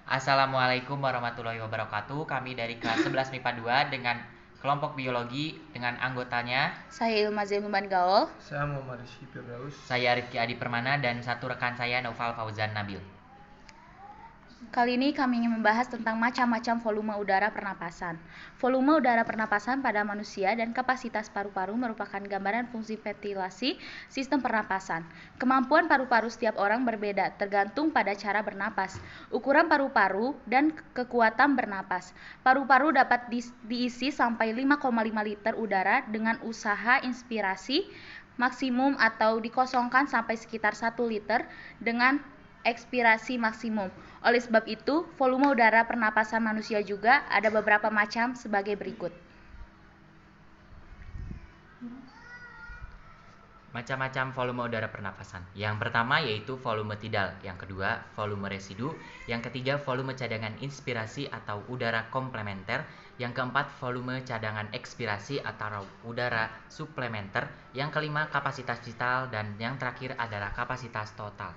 Assalamualaikum warahmatullahi wabarakatuh. Kami dari kelas 11 MIPA 2 dengan kelompok biologi dengan anggotanya Saya Ilma Zainuman Gaul. Saya Muhammad Rizky Firdaus. saya Rifki Adi Permana dan satu rekan saya Noval Fauzan Nabil. Kali ini kami ingin membahas tentang macam-macam volume udara pernapasan. Volume udara pernapasan pada manusia dan kapasitas paru-paru merupakan gambaran fungsi ventilasi sistem pernapasan. Kemampuan paru-paru setiap orang berbeda tergantung pada cara bernapas, ukuran paru-paru, dan kekuatan bernapas. Paru-paru dapat diisi sampai 5,5 liter udara dengan usaha inspirasi maksimum atau dikosongkan sampai sekitar 1 liter dengan ekspirasi maksimum. Oleh sebab itu, volume udara pernapasan manusia juga ada beberapa macam sebagai berikut. Macam-macam volume udara pernapasan. Yang pertama yaitu volume tidal, yang kedua volume residu, yang ketiga volume cadangan inspirasi atau udara komplementer, yang keempat volume cadangan ekspirasi atau udara suplementer, yang kelima kapasitas vital, dan yang terakhir adalah kapasitas total.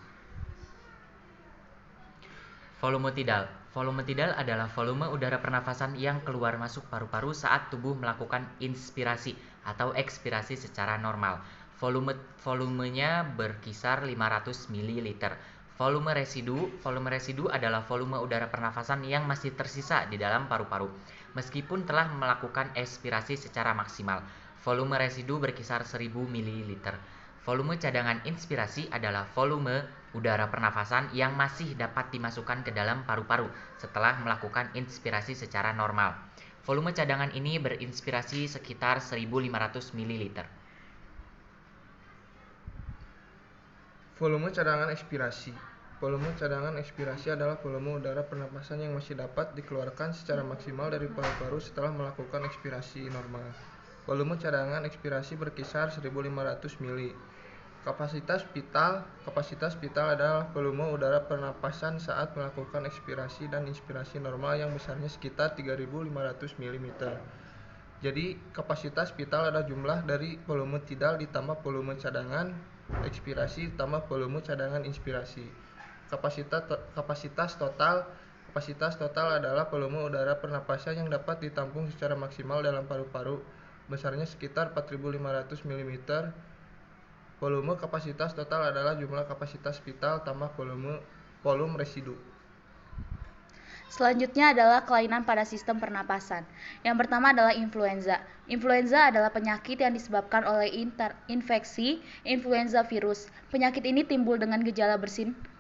Volume tidal. Volume tidal adalah volume udara pernafasan yang keluar masuk paru-paru saat tubuh melakukan inspirasi atau ekspirasi secara normal. Volumenya berkisar 500 ml. Volume residu adalah volume udara pernafasan yang masih tersisa di dalam paru-paru meskipun telah melakukan ekspirasi secara maksimal. Volume residu berkisar 1000 ml. Volume cadangan inspirasi adalah volume udara pernafasan yang masih dapat dimasukkan ke dalam paru-paru setelah melakukan inspirasi secara normal. Volume cadangan ini berinspirasi sekitar 1500 ml. Volume cadangan ekspirasi. Volume cadangan ekspirasi adalah volume udara pernapasan yang masih dapat dikeluarkan secara maksimal dari paru-paru setelah melakukan ekspirasi normal. Volume cadangan ekspirasi berkisar 1500 ml. Kapasitas vital adalah volume udara pernapasan saat melakukan ekspirasi dan inspirasi normal yang besarnya sekitar 3500 mm. Jadi, kapasitas vital adalah jumlah dari volume tidal ditambah volume cadangan ekspirasi ditambah volume cadangan inspirasi. Kapasitas total adalah volume udara pernapasan yang dapat ditampung secara maksimal dalam paru-paru, besarnya sekitar 4500 mm. Volume kapasitas total adalah jumlah kapasitas vital tambah volume residu. Selanjutnya adalah kelainan pada sistem pernapasan. Yang pertama adalah influenza. Influenza adalah penyakit yang disebabkan oleh infeksi influenza virus. Penyakit ini timbul dengan gejala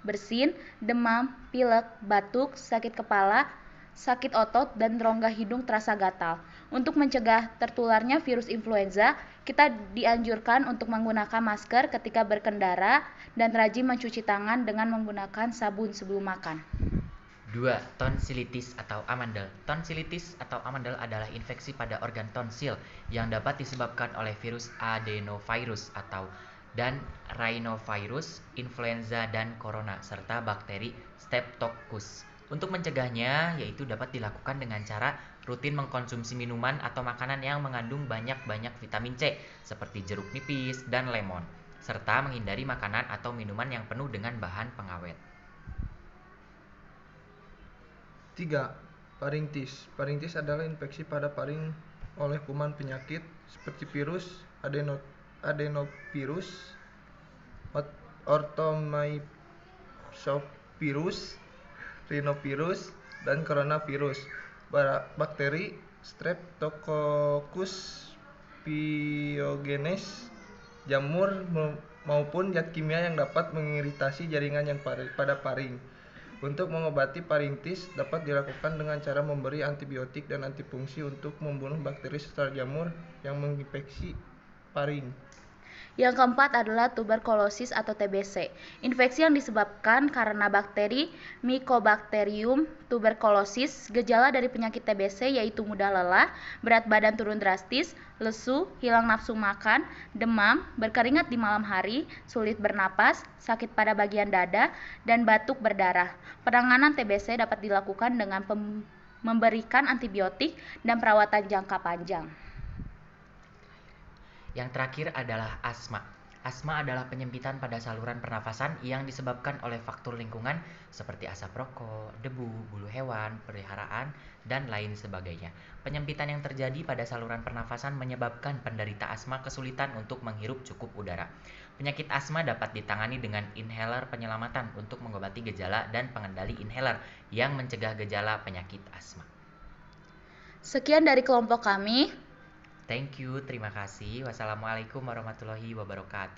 bersin, demam, pilek, batuk, sakit kepala, sakit otot, dan rongga hidung terasa gatal. Untuk mencegah tertularnya virus influenza, kita dianjurkan untuk menggunakan masker ketika berkendara dan rajin mencuci tangan dengan menggunakan sabun sebelum makan. 2. Tonsilitis atau amandel. Tonsilitis atau amandel adalah infeksi pada organ tonsil yang dapat disebabkan oleh virus adenovirus dan rhinovirus, influenza dan corona serta bakteri Streptococcus. Untuk mencegahnya yaitu dapat dilakukan dengan cara rutin mengkonsumsi minuman atau makanan yang mengandung banyak vitamin C seperti jeruk nipis dan lemon, serta menghindari makanan atau minuman yang penuh dengan bahan pengawet. 3. Faringitis. Faringitis adalah infeksi pada faring oleh kuman penyakit seperti virus adenovirus, orthomyxovirus, rhinovirus, dan coronavirus. Bakteri Streptococcus pyogenes, jamur maupun zat kimia yang dapat mengiritasi jaringan yang pada faring. Untuk mengobati faringitis dapat dilakukan dengan cara memberi antibiotik dan antifungsi untuk membunuh bakteri serta jamur yang menginfeksi faring. Yang keempat adalah tuberkulosis atau TBC. Infeksi yang disebabkan karena bakteri Mycobacterium tuberculosis. Gejala dari penyakit TBC yaitu mudah lelah, berat badan turun drastis, lesu, hilang nafsu makan, demam, berkeringat di malam hari, sulit bernapas, sakit pada bagian dada, dan batuk berdarah. Penanganan TBC dapat dilakukan dengan memberikan antibiotik dan perawatan jangka panjang. Yang terakhir adalah asma. Asma adalah penyempitan pada saluran pernafasan yang disebabkan oleh faktor lingkungan seperti asap rokok, debu, bulu hewan, peliharaan, dan lain sebagainya. Penyempitan yang terjadi pada saluran pernafasan menyebabkan penderita asma kesulitan untuk menghirup cukup udara. Penyakit asma dapat ditangani dengan inhaler penyelamatan untuk mengobati gejala dan pengendali inhaler yang mencegah gejala penyakit asma. Sekian dari kelompok kami. Thank you, terima kasih. Wassalamualaikum warahmatullahi wabarakatuh.